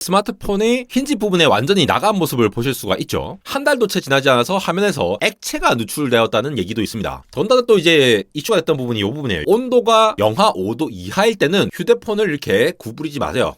스마트폰이 힌지 부분에 완전히 나간 모습을 보실 수가 있죠. 한 달도 채 지나지 않아서 화면에서 액체가 누출되었다는 얘기도 있습니다. 더군다나 또 이제 이슈가 됐던 부분이 이 부분이에요. 온도가 영하 5도 이하일 때는 휴대폰을 이렇게 구부리지 마세요.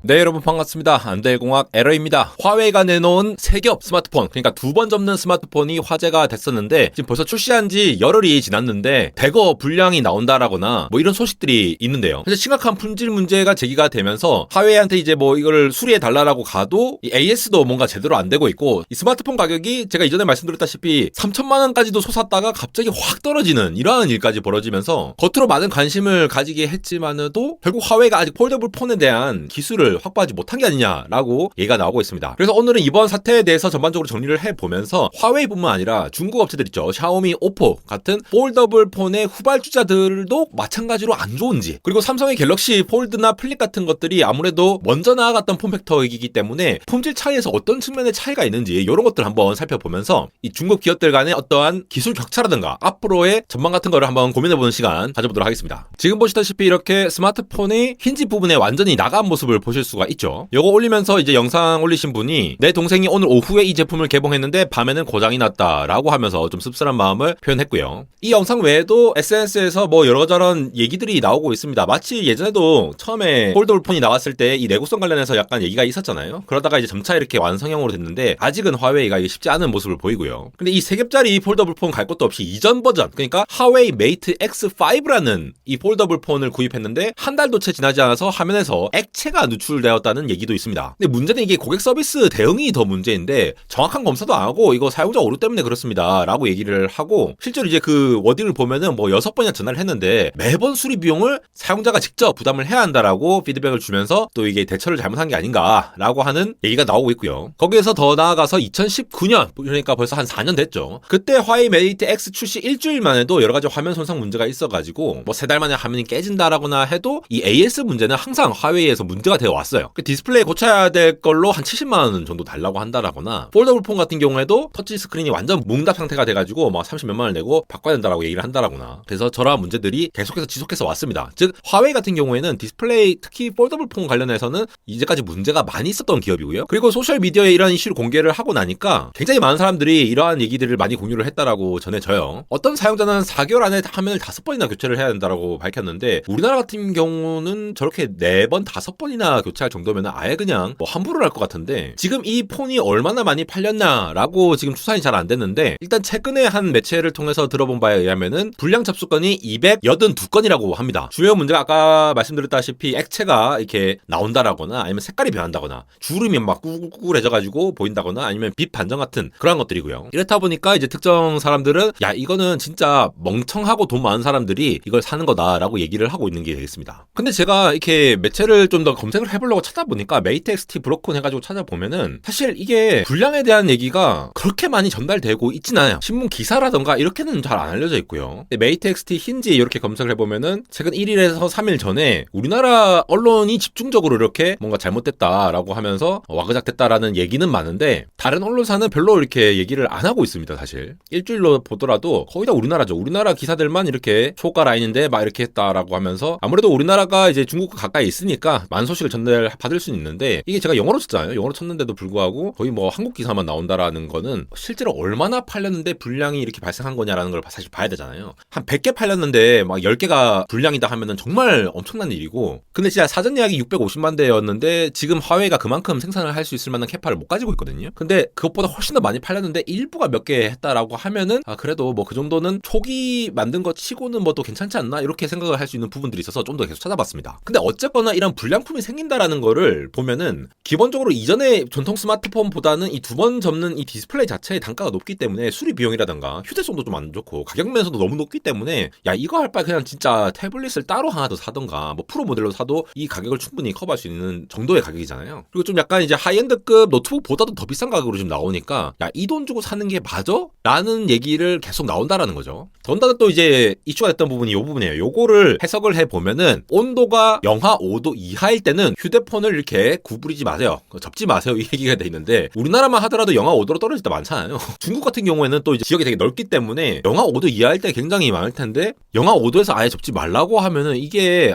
네, 여러분 반갑습니다. 안대공학 에러입니다. 화웨이가 내놓은 세 겹 스마트폰, 그러니까 2번 접는 스마트폰이 화제가 됐었는데 지금 벌써 출시한 지 열흘이 지났는데 대거 불량이 나온다라거나 뭐 이런 소식들이 있는데요. 사실 심각한 품질 문제가 제기가 되면서 화웨이한테 이제 뭐 이거를 수리해 달라고 가도 이 AS도 뭔가 제대로 안 되고 있고, 이 스마트폰 가격이 제가 이전에 말씀드렸다시피 3천만 원까지도 솟았다가 갑자기 확 떨어지는 이러한 일까지 벌어지면서 겉으로 많은 관심을 가지게 했지만도 결국 화웨이가 아직 폴더블 폰에 대한 기술을 확보하지 못한 게 아니냐라고 얘기가 나오고 있습니다. 그래서 오늘은 이번 사태에 대해서 전반적으로 정리를 해보면서 화웨이뿐만 아니라 중국 업체들 있죠. 샤오미, 오포 같은 폴더블 폰의 후발주자들도 마찬가지로 안 좋은지, 그리고 삼성의 갤럭시 폴드나 플립 같은 것들이 아무래도 먼저 나아갔던 폼팩터이기 때문에 품질 차이에서 어떤 측면의 차이가 있는지 이런 것들 한번 살펴보면서 이 중국 기업들 간의 어떠한 기술 격차라든가 앞으로의 전망 같은 거를 한번 고민해보는 시간 가져보도록 하겠습니다. 지금 보시다시피 이렇게 스마트폰이 힌지 부분에 완전히 나간 모습을 보실 수가 있죠. 요거 올리면서 이제 영상 올리신 분이 내 동생이 오늘 오후에 이 제품을 개봉했는데 밤에는 고장이 났다라고 하면서 좀 씁쓸한 마음을 표현했고요. 이 영상 외에도 SNS에서 뭐 여러저런 얘기들이 나오고 있습니다. 마치 예전에도 처음에 폴더블 폰이 나왔을 때 이 내구성 관련해서 약간 얘기가 있었잖아요. 그러다가 이제 점차 이렇게 완성형으로 됐는데 아직은 화웨이가 이게 쉽지 않은 모습을 보이고요. 근데 이 3겹짜리 폴더블 폰 갈 것도 없이 이전 버전, 그러니까 화웨이 메이트 X5라는 이 폴더블 폰을 구입했는데 한 달도 채 지나지 않아서 화면에서 액체가 누출되었다는 얘기도 있습니다. 근데 문제는 이게 고객 서비스 대응이 더 문제인데 정확한 검사도 안 하고 이거 사용자 오류 때문에 그렇습니다 라고 얘기를 하고, 실제로 이제 그 워딩을 보면은 뭐 6번이나 전화를 했는데 매번 수리 비용을 사용자가 직접 부담을 해야 한다라고 피드백을 주면서 또 이게 대처를 잘못한 게 아닌가라고 하는 얘기가 나오고 있고요. 거기에서 더 나아가서 2019년, 그러니까 벌써 한 4년 됐죠. 그때 화웨이 메이트 X 출시 일주일 만에도 여러 가지 화면 손상 문제가 있어가지고 뭐 3달 만에 화면이 깨진다라거나 해도 이 AS 문제는 항상 화웨이에서 문제가 되어 왔어요. 그 디스플레이 고쳐야 될 걸로 한 70만 원 정도 달라고 한다라거나, 폴더블 폰 같은 경우에도 터치 스크린이 완전 뭉답 상태가 돼가지고 막 30몇만 원 내고 바꿔야 된다라고 얘기를 한다라거나, 그래서 저러한 문제들이 계속해서 지속해서 왔습니다. 즉 화웨이 같은 경우에는 디스플레이, 특히 폴더블 폰 관련해서는 이제까지 문제가 많이 있었던 기업이고요. 그리고 소셜 미디어에 이런 이슈를 공개를 하고 나니까 굉장히 많은 사람들이 이러한 얘기들을 많이 공유를 했다라고 전해져요. 어떤 사용자는 4개월 안에 화면을 5번이나 교체를 해야 된다라고 밝혔는데, 우리나라 같은 경우는 저렇게 4번, 5번이나 교체할 정도면 아예 그냥 뭐 환불을 할 것 같은데, 지금 이 폰이 얼마나 많이 팔렸냐라고 지금 추산이 잘 안 됐는데, 일단 최근에 한 매체를 통해서 들어본 바에 의하면은 불량 접수건이 282건이라고 합니다. 주요 문제가 아까 말씀드렸다시피 액체가 이렇게 나온다라거나, 아니면 색깔이 변한다거나, 주름이 막 꾸꾸꾸해져가지고 보인다거나, 아니면 빛 반전 같은 그런 것들이고요. 이렇다 보니까 이제 특정 사람들은 야, 이거는 진짜 멍청하고 돈 많은 사람들이 이걸 사는 거다라고 얘기를 하고 있는 게 되겠습니다. 근데 제가 이렇게 매체를 좀 더 검색을 해보려고 찾아보니까 메이트 XT 브로큰 해가지고 찾아보면은 사실 이게 불량에 대한 얘기가 그렇게 많이 전달되고 있진 않아요. 신문 기사라던가 이렇게는 잘 안 알려져 있고요. 메이트 XT 힌지 이렇게 검색을 해보면은 최근 1일에서 3일 전에 우리나라 언론이 집중적으로 이렇게 뭔가 잘못됐다라고 하면서 와그작 됐다라는 얘기는 많은데, 다른 언론사는 별로 이렇게 얘기를 안 하고 있습니다. 사실 일주일로 보더라도 거의 다 우리나라죠. 우리나라 기사들만 이렇게 초가 라인인데 막 이렇게 했다라고 하면서, 아무래도 우리나라가 이제 중국과 가까이 있으니까 많은 소식을 전달받을 수는 있는데, 이게 제가 영어로 쳤잖아요. 영어로 쳤는데도 불구하고 거의 뭐 한국 기사만 나온다라는 거는 실제로 얼마나 팔렸는데 불량이 이렇게 발생한 거냐라는 걸 사실 봐야 되잖아요. 한 100개 팔렸는데 막 10개가 불량이다 하면은 정말 엄청난 일이고, 근데 진짜 사전 예약이 650만 대였는데 지금 화웨이가 그만큼 생산을 할 수 있을 만한 캐파를 못 가지고 있거든요. 근데 그것보다 훨씬 더 많이 팔렸는데 일부가 몇 개 했다라고 하면은 그래도 뭐 그 정도는 초기 만든 거 치고는 뭐 또 괜찮지 않나, 이렇게 생각을 할 수 있는 부분들이 있어서 좀 더 계속 찾아봤습니다. 근데 어쨌거나 이런 불량품이 생긴다라는 거를 보면은 기본적으로 이전의 전통 스마트폰보다는 이 2번 접는 이 디스플레이 자체의 단가가 높기 때문에 수리 비용이라든가 휴대성도 좀 안 좋고 가격 면에서도 너무 높기 때문에 야, 이거 할 바에 그냥 진짜 태블릿을 따로 하나 더 사던가 뭐 프로 모델로 사도 이 가격을 충분히 커버할 수 있는 정도의 가격이잖아요. 그리고 좀 약간 이제 하이엔드급 노트북보다도 더 비싼 가격으로 지금 나오니까 야, 이 돈 주고 사는 게 맞아? 라는 얘기를 계속 나온다라는 거죠. 더군다나 또 이제 이슈가 됐던 부분이 이 부분이에요. 요거를 해석을 해보면은 온도가 영하 5도 이하일 때는 휴대폰을 이렇게 구부리지 마세요. 접지 마세요. 이 얘기가 돼 있는데 우리나라만 하더라도 영하 5도로 떨어질 때 많잖아요. 중국 같은 경우에는 또 이제 지역이 되게 넓기 때문에 영하 5도 이하일 때 굉장히 많을 텐데 영하 5도에서 아예 접지 말라고 하면은 이게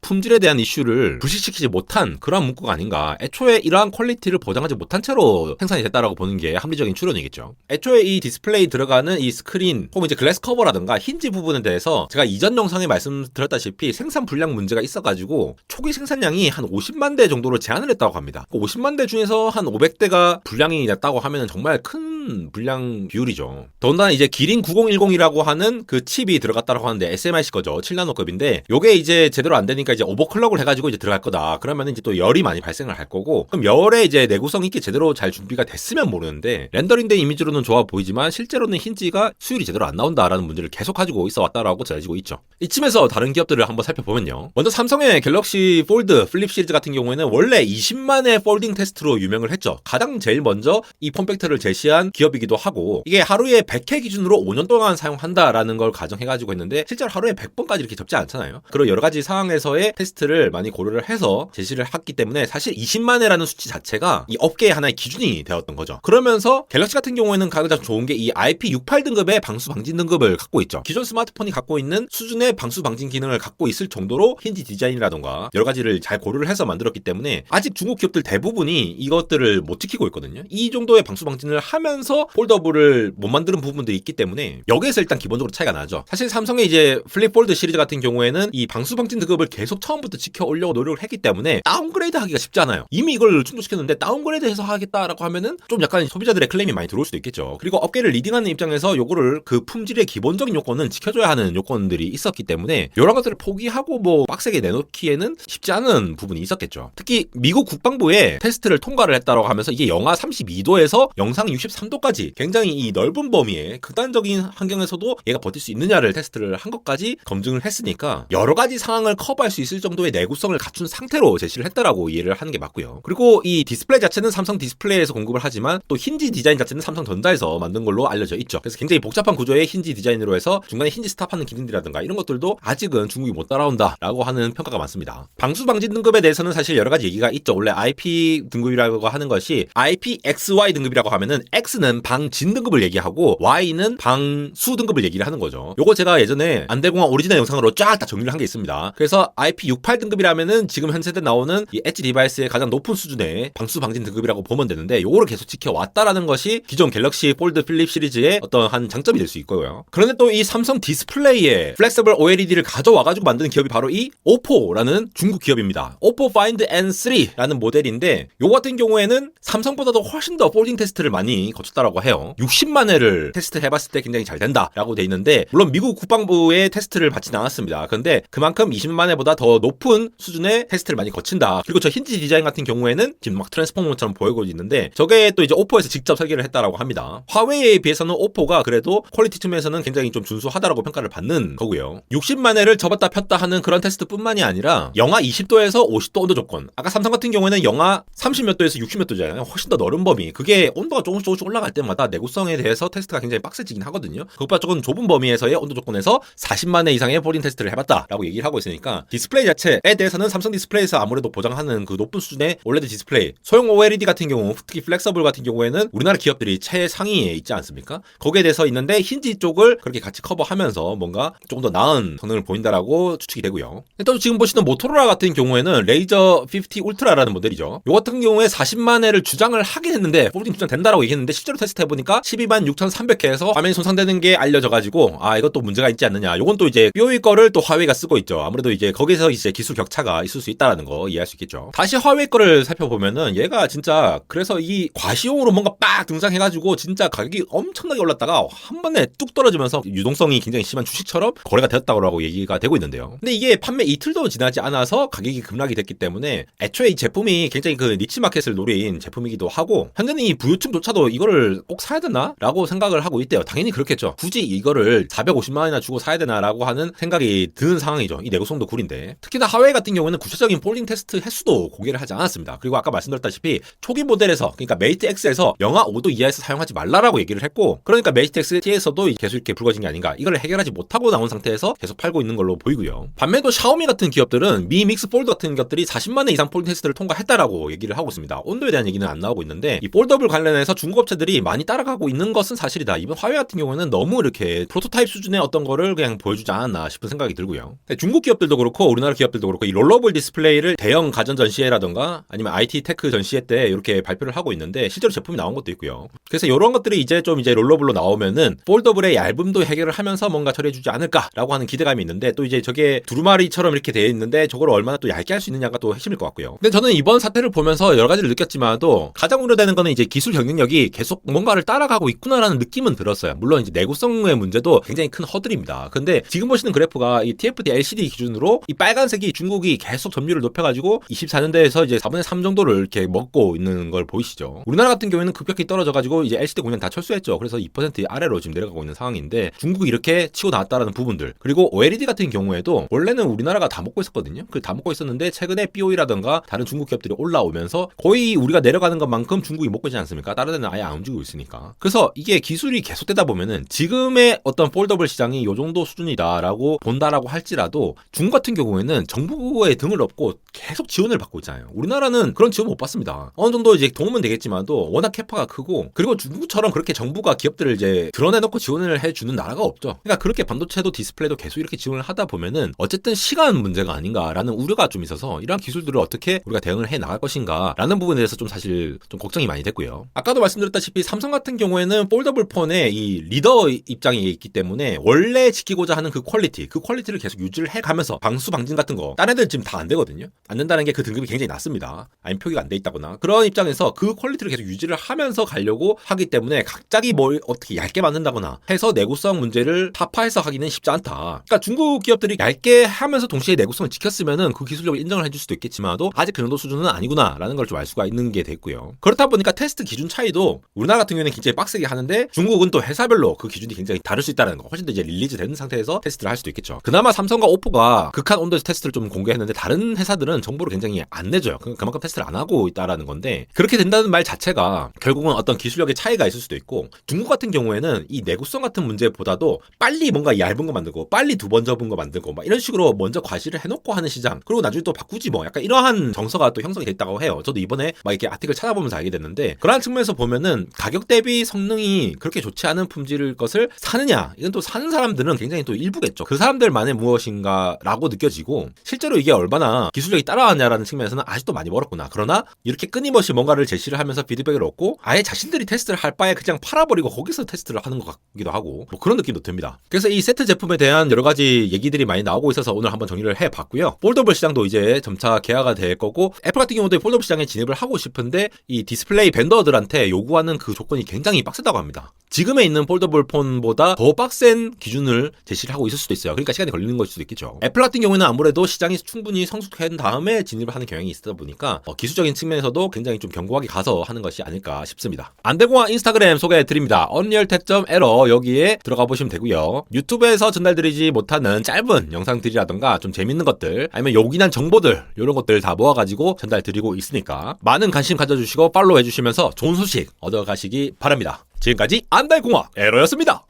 품질에 대한 이슈를 불식시키지 못한 그런 문구가 아닌가. 애초에 이러한 퀄리티를 보장하지 못한 채로 생산이 됐다라고 보는 게 합리적인 추론이겠죠. 애초에 이 디스플레이 들어가는 이 스크린 혹은 이제 글래스 커버라든가 힌지 부분에 대해서 제가 이전 영상에 말씀드렸다시피 생산 불량 문제가 있어가지고 초기 생산량이 한 50만 대 정도로 제한을 했다고 합니다. 50만 대 중에서 한 500대가 불량이 났다고 하면 정말 큰 불량 비율이죠. 더군다나 이제 기린 9010이라고 하는 그 칩이 들어갔다고 하는데 SMIC 거죠. 7나노급인데 요게 이제 제대로 안 되니까 이제 오버클럭을 해가지고 이제 들어갈 거다. 그러면 이제 또 열이 많이 발생을 할 거고 그럼 열에 이제 내구성 있게 제대로 잘 준비가 됐으면 모르는데 렌더링된 이미지로는 좋아 보이지만 실제로는 힌지가 수율이 제대로 안 나온다라는 문제를 계속 가지고 있어 왔다라고 전해지고 있죠. 이쯤에서 다른 기업들을 한번 살펴보면요. 먼저 삼성의 갤럭시 폴드 플립 시리즈 같은 경우에는 원래 20만의 폴딩 테스트로 유명을 했죠. 가장 제일 먼저 이 폼팩터를 제시한 기업이기도 하고 이게 하루에 100회 기준으로 5년 동안 사용한다라는 걸 가정해가지고 했는데 실제로 하루에 100번까지 이렇게 접지 않잖아요. 그리고 여러 가지 상황에서의 테스트를 많이 고려를 해서 제시를 했기 때문에 사실 20만 회라는 수치 자체가 이 업계의 하나의 기준이 되었던 거죠. 그러면서 갤럭시 같은 경우에는 가장 좋은 게 이 IP68 등급의 방수 방진 등급을 갖고 있죠. 기존 스마트폰이 갖고 있는 수준의 방수 방진 기능을 갖고 있을 정도로 힌지 디자인이라던가 여러 가지를 잘 고려를 해서 만들었기 때문에 아직 중국 기업들 대부분이 이것들을 못 지키고 있거든요. 이 정도의 방수 방진을 하면서 폴더블을 못 만드는 부분들이 있기 때문에 여기에서 일단 기본적으로 차이가 나죠. 사실 삼성의 이제 플립 폴드 시리즈 같은 경우에는 이 방수 방진 등급을 계속 처음부터 지켜오려고 노력을 했기 때문에 다운그레이드 하기가 쉽지 않아요. 이미 이걸 충족시켰는데 다운그레이드 해서 하겠다라고 하면은 좀 약간 소비자들의 클레임이 많이 들어올 수도 있겠죠. 그리고 업계를 리딩하는 입장에서 요거를 그 품질의 기본적인 요건은 지켜줘야 하는 요건들이 있었기 때문에 이런 것들을 포기하고 뭐 빡세게 내놓기에는 쉽지 않은 부분이 있었겠죠. 특히 미국 국방부에 테스트를 통과를 했다고 하면서 이게 영하 32도에서 영상 63도까지 굉장히 이 넓은 범위의 극단적인 환경에서도 얘가 버틸 수 있느냐를 테스트를 한 것까지 검증을 했으니까 여러 가지 상황을 커버할 수 있을 정도의 내구성을 갖춘 상태로 제시를 했다라고 이해를 하는 게 맞고요. 그리고 이 디스플레이 자체는 삼성 디스플레이에서 공급을 하지만 또 힌지 디자인 자체는 삼성전자에서 만든 걸로 알려져 있죠. 그래서 굉장히 복잡한 구조의 힌지 디자인으로 해서 중간에 힌지 스탑하는 기능들이라든가 이런 것들도 아직은 중국이 못 따라온다라고 하는 평가가 많습니다. 방수 방진 등급에 대해서는 사실 여러 가지 얘기가 있죠. 원래 IP 등급이라고 하는 것이 IPXY 등급이라고 하면은 X는 방진 등급을 얘기하고 Y는 방수 등급을 얘기를 하는 거죠. 요거 제가 예전에 안대공학 오리지널 영상으로 쫙 다 정리를 한 게 있습니다. 그래서 IP68 등급이라면은 지금 현세대 나오는 이 엣지 디바이스의 가장 높은 수준의 방수 방진 등급이라고 보면 되는데 요거를 계속 지켜왔다라는 것이 기존 갤럭시 폴드 플립 시리즈의 어떤 한 장점이 될 수 있고요. 그런데 또 이 삼성 디스플레이에 플렉서블 OLED를 가져와가지고 만드는 기업이 바로 이 오포라는 중국 기업입니다. 오포 파인드 N3라는 모델인데 요거 같은 경우에는 삼성보다도 훨씬 더 폴딩 테스트를 많이 거쳤다라고 해요. 60만 회를 테스트 해봤을 때 굉장히 잘 된다라고 돼 있는데 물론 미국 국방부의 테스트를 받지는 않았습니다. 그런데 그만큼 20만 회보다 더 높은 수준의 테스트를 많이 거친다. 그리고 저 힌지 디자인 같은 경우에는 지금 막 트랜스포머처럼 보이고 있는데 저게 또 이제 오포에서 직접 설계를 했다라고 합니다. 화웨이에 비해서는 오포가 그래도 퀄리티 측면에서는 굉장히 좀 준수하다라고 평가를 받는 거고요. 60만 회를 접었다 폈다 하는 그런 테스트뿐만이 아니라 영하 20도에서 50도 온도 조건. 아까 삼성 같은 경우에는 영하 30몇 도에서 60몇 도잖아요. 훨씬 더 넓은 범위. 그게 온도가 조금씩 올라갈 때마다 내구성에 대해서 테스트가 굉장히 빡세지긴 하거든요. 그것보다 조금 좁은 범위에서의 온도 조건에서 40만 회 이상의 폴딩 테스트를 해봤다라고 얘기를 하고 있으니까 디스플레이 자체에 대해서는 삼성 디스플레이에서 아무래도 보장하는 그 높은 수준의 OLED 디스플레이, 소형 OLED 같은 경우, 특히 플렉서블 같은 경우에는 우리나라 기업들이 최상위에 있지 않습니까? 거기에 대해서 있는데 힌지 쪽을 그렇게 같이 커버하면서 뭔가 조금 더 나은 성능을 보인다라고 추측이 되고요. 또 지금 보시는 모토로라 같은 경우에는 레이저 50 울트라라는 모델이죠. 요 같은 경우에 40만 회를 주장을 하긴 했는데 폴딩 주장 된다라고 얘기했는데 실제로 테스트 해보니까 12만 6,300회에서 화면이 손상되는 게 알려져가지고 이것도 문제가 있지 않느냐. 요건 또 이제 삐오이 거를 또 화웨이가 쓰고 있죠. 아무래도 이제 거기서 이제 기술 격차가 있을 수 있다라는 거 이해할 수 있겠죠. 다시 화웨이 거를 살펴보면은 얘가 진짜 그래서 이 과시용으로 뭔가 빡 등장해가지고 진짜 가격이 엄청나게 올랐다가 한 번에 뚝 떨어지면서 유동성이 굉장히 심한 주식처럼 거래가 되었다고 얘기가 되고 있는데요. 근데 이게 판매 이틀도 지나지 않아서 가격이 급락이 됐기 때문에 애초에 이 제품이 굉장히 그 니치 마켓을 노린 제품이기도 하고 현재는 이 부유층조차도 이거를 꼭 사야 되나? 라고 생각을 하고 있대요. 당연히 그렇겠죠. 굳이 이거를 450만 원이나 주고 사야 되나라고 하는 생각이 드는 상황이죠. 이 내구성도 구린데. 특히나 하웨이 같은 경우는 구체적인 폴딩 테스트 횟수도 공개를 하지 않았습니다. 그리고 아까 말씀드렸다시피 초기 모델에서 그러니까 메이트 X에서 영하 5도 이하에서 사용하지 말라라고 얘기를 했고 그러니까 메이트 X T에서도 계속 이렇게 불거진 게 아닌가. 이걸 해결하지 못하고 나온 상태에서 계속 팔고 있는 걸로 보이고요. 반면에 또 샤오미 같은 기업들은 미 믹스 폴드 같은 것들이 40만회 이상 폴딩 테스트를 통과했다라고 얘기를 하고 있습니다. 온도에 대한 얘기는 안 나오고 있는데 이 폴더블 관련해서 중국 업체들이 많이 따라가고 있는 것은 사실이다. 이번 화웨이 같은 경우에는 너무 이렇게 프로토타입 수준의 어떤 거를 그냥 보여주지 않았나 싶은 생각이 들고요. 중국 기업들도 그렇고 우리나라 기업들도 그렇고 이 롤러블 디스플레이를 대형 가전 전시회라던가 아니면 IT 테크 전시회 때 이렇게 발표를 하고 있는데 실제로 제품이 나온 것도 있고요. 그래서 이런 것들이 이제 롤러블로 나오면은 폴더블의 얇음도 해결을 하면서 뭔가 처리해주지 않을까라고 하는 기대감이 있는데 또 이제 저게 두루마리처럼 이렇게 되어 있는데 저걸 얼마나 또 얇게 할 수 있느냐가 또 핵심일 것 같고요. 근데 저는 이번 사태를 보면서 여러 가지를 느꼈지만도 가장 우려되는 거는 이제 기술 경쟁력이 계속 뭔가를 따라가고 있구나라는 느낌은 들었어요. 물론 이제 내구성의 문제도 굉장히 큰 허들입니다. 근데 지금 보시는 그래프가 이 TFT LCD 기준으로 이 빨간색이 중국이 계속 점유율을 높여가지고 24년대에서 이제 4분의 3 정도를 이렇게 먹고 있는 걸 보이시죠. 우리나라 같은 경우에는 급격히 떨어져가지고 이제 LCD 공장 다 철수했죠. 그래서 2% 아래로 지금 내려가고 있는 상황인데 중국이 이렇게 치고 나왔다라는 부분들 그리고 OLED 같은 경우에도 원래는 우리나라가 다 먹고 있었거든요. 그 다 먹고 있었는데 최근에 BOE라던가 다른 중국 기업들이 올라오면서 거의 우리가 내려가는 것만큼 중국이 먹고 있지 않습니까? 다른 데는 아예 안 움직이고 있으니까. 그래서 이게 기술이 계속되다 보면은 지금의 어떤 폴더블 시장이 이 정도 수준이다라고 본다라고 할지라도 중국 같은 경우에는 정부의 등을 업고 계속 지원을 받고 있잖아요. 우리나라는 그런 지원 못 받습니다. 어느 정도 이제 도움은 되겠지만도 워낙 캐파가 크고 그리고 중국처럼 그렇게 정부가 기업들을 이제 드러내놓고 지원을 해주는 나라가 없죠. 그러니까 그렇게 반도체도 디스플레이도 계속 이렇게 지원을 하다 보면은 어쨌든 시간 문제가 아닌가라는 우려가 좀 있어서 이러한 기술들을 어떻게 우리가 대응을 해 나갈 것인가라는 부분에 대해서 좀 사실 좀 걱정이 많이 됐고요. 아까도 말씀드렸다시피 삼성 같은 경우에는 폴더블 폰에 이 리더 입장이 있기 때문에 원래 지키고자 하는 그 퀄리티를 계속 유지를 해가면서 방수 방진 같은 거 다른 애들 지금 다 안 되거든요. 안 된다는 게 그 등급이 굉장히 낮습니다. 아니면 표기가 안 돼 있다거나 그런 입장에서 그 퀄리티를 계속 유지를 하면서 가려고 하기 때문에 갑자기 뭘 어떻게 얇게 만든다거나 해서 내구성 문제를 타파해서 하기는 쉽지 않다. 그러니까 중국 기업들이 얇게 하면서 동시에 내구성을 지켰으면은 그 기술력을 인정을 해줄 수도 있겠지만도 아직 그 정도 수준은 아니구나라는 걸 좀 알 수가 있는 게 됐고요. 그렇다 보니까 테스트 기준 차이도 우리나라 같은 경우에는 굉장히 빡세게 하는데 중국은 또 회사별로 그 기준이 굉장히 다를 수 있다는 거. 훨씬 더 이제 릴리즈 되는 상태에서 테스트를 할 수도 있겠죠. 그나마 삼성과 오포가 극한 온도에서 테스트를 좀 공개했는데 다른 회사들은 정보를 굉장히 안 내줘요. 그만큼 테스트를 안 하고 있다라는 건데 그렇게 된다는 말 자체가 결국은 어떤 기술력의 차이가 있을 수도 있고 중국 같은 경우에는 이 내구성 같은 문제보다도 빨리 뭔가 얇은 거 만들고 빨리 두 번 접은 거 만들고 막 이런 식으로 먼저 과시를 해놓고 하는 시장 그리고 나중에 또 바꾸지 뭐 약간 이러한 정서가 또 형성이 됐다고 해요. 저도 이번에 막 이렇게 아티클 찾아보면서 알게 됐는데 그러한 측면에서 보면은 가격 대비 성능이 그렇게 좋지 않은 품질일 것을 사느냐 이건 또 사는 사람들은 굉장히 또 일부겠죠. 그 사람들만의 무엇인가라고 느껴지고 실제로 이게 얼마나 기술력이 따라왔냐라는 측면에서는 아직도 많이 멀었구나. 그러나 이렇게 끊임없이 뭔가를 제시를 하면서 피드백을 얻고 아예 자신들이 테스트를 할 바에 그냥 팔아버리고 거기서 테스트를 하는 것 같기도 하고 뭐 그런 느낌도 듭니다. 그래서 이 세트 제품에 대한 여러 가지 얘기들이 많이 나오고 있어서 오늘 한번 정리를 해봤고요. 폴더블 시장도 이제 점차 개화가 될 거고 애플 같은 경우도 폴더블 시장에 진입을 하고 싶은데 이 디스플레이 벤더들한테 요구하는 그 조건이 굉장히 빡세다고 합니다. 지금에 있는 폴더블 폰보다 더 빡센 기준을 제시를 하고 있을 수도 있어요. 그러니까 시간이 걸리는 걸 수도 있겠죠. 애플 같은 경우는 아무래도 시장이 충분히 성숙한 다음에 진입을 하는 경향이 있다 보니까 기술적인 측면에서도 굉장히 좀 견고하게 가서 하는 것이 아닐까 싶습니다. 안대공학 인스타그램 소개해드립니다. 언리얼텍.에러 여기에 들어가 보시면 되고요. 유튜브에서 전달드리지 못하는 짧은 영상들이라던가 좀 재밌는 것들 아니면 요긴한 정보들 이런 것들 다 모아가지고 전달드리고 있으니까 많은 관심 가져주시고 팔로우 해주시면서 좋은 소식 얻어가시기 바랍니다. 지금까지 안달공학 에러였습니다.